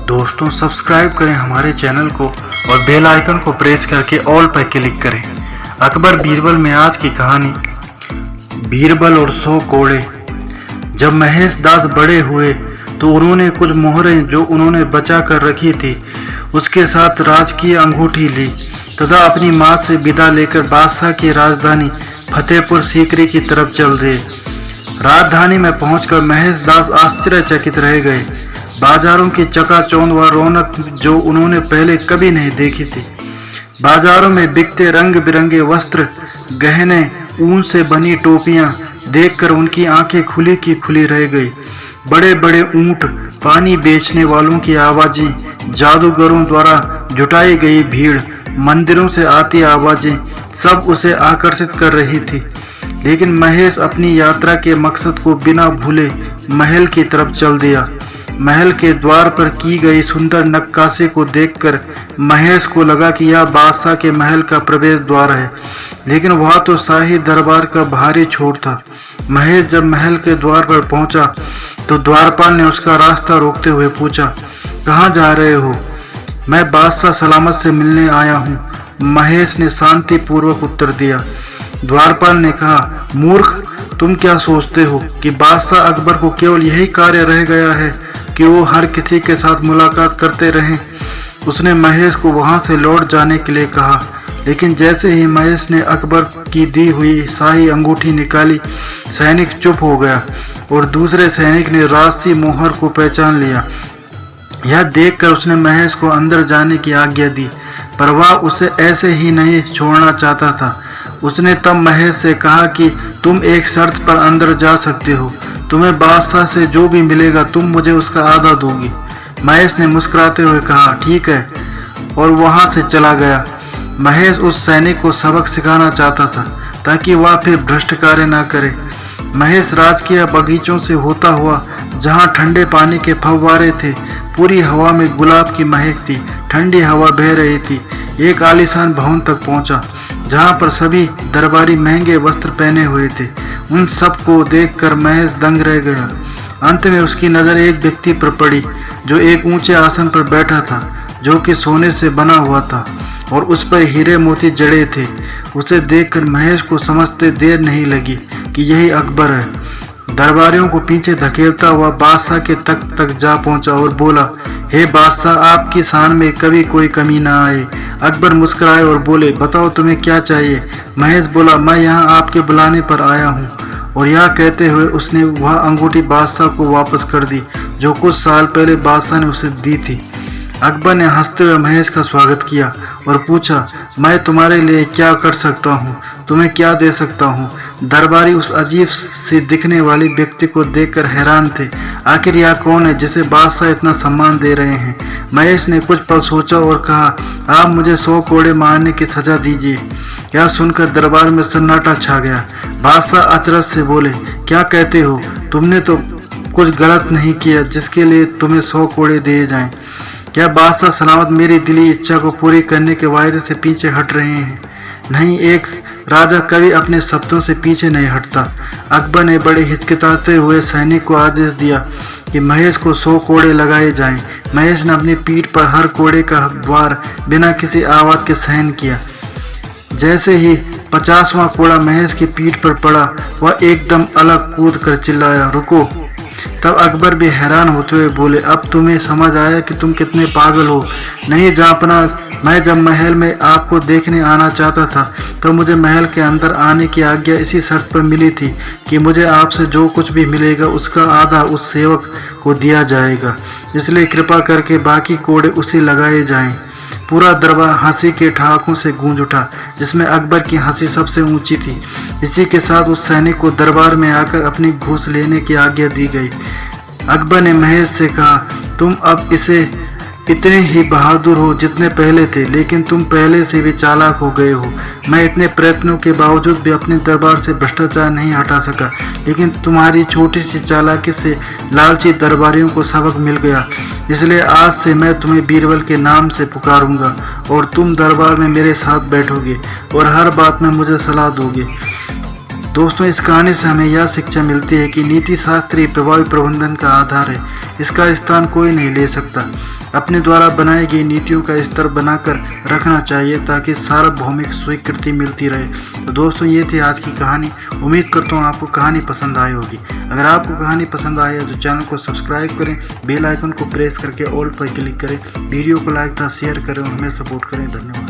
दोस्तों सब्सक्राइब करें हमारे चैनल को और बेल आइकन को प्रेस करके ऑल पर क्लिक करें। अकबर बीरबल में आज की कहानी, बीरबल और 100 कोड़े। जब महेश दास बड़े हुए तो उन्होंने कुछ मोहरें जो उन्होंने बचा कर रखी थी उसके साथ राजकीय अंगूठी ली तथा अपनी माँ से विदा लेकर बादशाह की राजधानी फतेहपुर सीकरी की तरफ चल दिए। राजधानी में पहुंचकर महेश दास आश्चर्यचकित रह गए। बाजारों की चकाचौंध व रौनक जो उन्होंने पहले कभी नहीं देखी थी। बाजारों में बिकते रंग बिरंगे वस्त्र, गहने, ऊन से बनी टोपियां देखकर उनकी आंखें खुली की खुली रह गई। बड़े बड़े ऊंट, पानी बेचने वालों की आवाजें, जादूगरों द्वारा जुटाई गई भीड़, मंदिरों से आती आवाजें सब उसे आकर्षित कर रही थी। लेकिन महेश अपनी यात्रा के मकसद को बिना भूले महल की तरफ चल दिया। महल के द्वार पर की गई सुंदर नक्काशी को देखकर महेश को लगा कि यह बादशाह के महल का प्रवेश द्वार है, लेकिन वह तो शाही दरबार का बाहरी छोर था। महेश जब महल के द्वार पर पहुंचा तो द्वारपाल ने उसका रास्ता रोकते हुए पूछा, कहाँ जा रहे हो? मैं बादशाह सलामत से मिलने आया हूँ, महेश ने शांति पूर्वक उत्तर दिया। द्वारपाल ने कहा, मूर्ख, तुम क्या सोचते हो कि बादशाह अकबर को केवल यही कार्य रह गया है कि वो हर किसी के साथ मुलाकात करते रहें? उसने महेश को वहां से लौट जाने के लिए कहा, लेकिन जैसे ही महेश ने अकबर की दी हुई शाही अंगूठी निकाली, सैनिक चुप हो गया और दूसरे सैनिक ने राजसी मोहर को पहचान लिया। यह देखकर उसने महेश को अंदर जाने की आज्ञा दी, पर वह उसे ऐसे ही नहीं छोड़ना चाहता था। उसने तब महेश से कहा कि तुम एक शर्त पर अंदर जा सकते हो, तुम्हें बादशाह से जो भी मिलेगा तुम मुझे उसका आधा दोगी। महेश ने मुस्कुराते हुए कहा, ठीक है, और वहां से चला गया। महेश उस सैनिक को सबक सिखाना चाहता था ताकि वह फिर भ्रष्ट कार्य न करे। महेश राजकीय बगीचों से होता हुआ जहां ठंडे पानी के फव्वारे थे, पूरी हवा में गुलाब की महक थी, ठंडी हवा बह रही थी, एक आलीशान भवन तक पहुंचा जहां पर सभी दरबारी महंगे वस्त्र पहने हुए थे। उन सब को देखकर महेश दंग रह गया। अंत में उसकी नजर एक व्यक्ति पर पड़ी जो एक ऊंचे आसन पर बैठा था, जो कि सोने से बना हुआ था और उस पर हीरे मोती जड़े थे। उसे देखकर महेश को समझते देर नहीं लगी कि यही अकबर है। दरबारियों को पीछे धकेलता हुआ बादशाह के तख्त तक जा पहुंचा और बोला, हे बादशाह, आपकी शान में कभी कोई कमी ना आए। अकबर मुस्कुराए और बोले, बताओ तुम्हें क्या चाहिए? महेश बोला, मैं यहाँ आपके बुलाने पर आया हूँ। और यह कहते हुए उसने वह अंगूठी बादशाह को वापस कर दी जो कुछ साल पहले बादशाह ने उसे दी थी। अकबर ने हंसते हुए महेश का स्वागत किया और पूछा, मैं तुम्हारे लिए क्या कर सकता हूँ, तुम्हें क्या दे सकता हूँ? दरबारी उस अजीब से दिखने वाले व्यक्ति को देखकर हैरान थे। आखिर यह कौन है जिसे बादशाह इतना सम्मान दे रहे हैं? महेश ने कुछ पल सोचा और कहा, आप मुझे 100 कोड़े मारने की सजा दीजिए। यह सुनकर दरबार में सन्नाटा छा गया। बादशाह अचरज से बोले, क्या कहते हो? तुमने तो कुछ गलत नहीं किया जिसके लिए तुम्हें 100 कोड़े दिए जाएं। क्या बादशाह सलामत मेरी दिली इच्छा को पूरी करने के वायदे से पीछे हट रहे हैं? नहीं, एक राजा कभी अपने शब्दों से पीछे नहीं हटता। अकबर ने बड़े हिचकिचाते हुए सैनिक को आदेश दिया कि महेश को 100 कोड़े लगाए जाएं। महेश ने अपनी पीठ पर हर कोड़े का वार बिना किसी आवाज के सहन किया। जैसे ही 50वां कोड़ा महेश की पीठ पर पड़ा, वह एकदम अलग कूद कर चिल्लाया, रुको। तब अकबर भी हैरान होते हुए बोले, अब तुम्हें समझ आया कि तुम कितने पागल हो। नहीं जापना, मैं जब महल में आपको देखने आना चाहता था तो मुझे महल के अंदर आने की आज्ञा इसी शर्त पर मिली थी कि मुझे आपसे जो कुछ भी मिलेगा उसका आधा उस सेवक को दिया जाएगा। इसलिए कृपा करके बाकी कोड़े उसे लगाए जाएं। पूरा दरबार हंसी के ठहाकों से गूंज उठा, जिसमें अकबर की हंसी सबसे ऊंची थी। इसी के साथ उस सैनिक को दरबार में आकर अपनी घूस लेने की आज्ञा दी गई। अकबर ने महेश से कहा, तुम अब इतने ही बहादुर हो जितने पहले थे, लेकिन तुम पहले से भी चालाक हो गए हो। मैं इतने प्रयत्नों के बावजूद भी अपने दरबार से भ्रष्टाचार नहीं हटा सका, लेकिन तुम्हारी छोटी सी चालाकी से लालची दरबारियों को सबक मिल गया। इसलिए आज से मैं तुम्हें बीरबल के नाम से पुकारूंगा और तुम दरबार में मेरे साथ बैठोगे और हर बात में मुझे सलाह दोगे। दोस्तों, इस कहानी से हमें यह शिक्षा मिलती है कि नीति शास्त्र ही प्रभावी प्रबंधन का आधार है। इसका स्थान कोई नहीं ले सकता। अपने द्वारा बनाई गई नीतियों का स्तर बनाकर रखना चाहिए ताकि सार्वभौमिक स्वीकृति मिलती रहे। तो दोस्तों ये थी आज की कहानी। उम्मीद करता हूँ आपको कहानी पसंद आई होगी। अगर आपको कहानी पसंद आई है तो चैनल को सब्सक्राइब करें, बेल आइकन को प्रेस करके ऑल पर क्लिक करें, वीडियो को लाइक तथा शेयर करें और हमें सपोर्ट करें। धन्यवाद।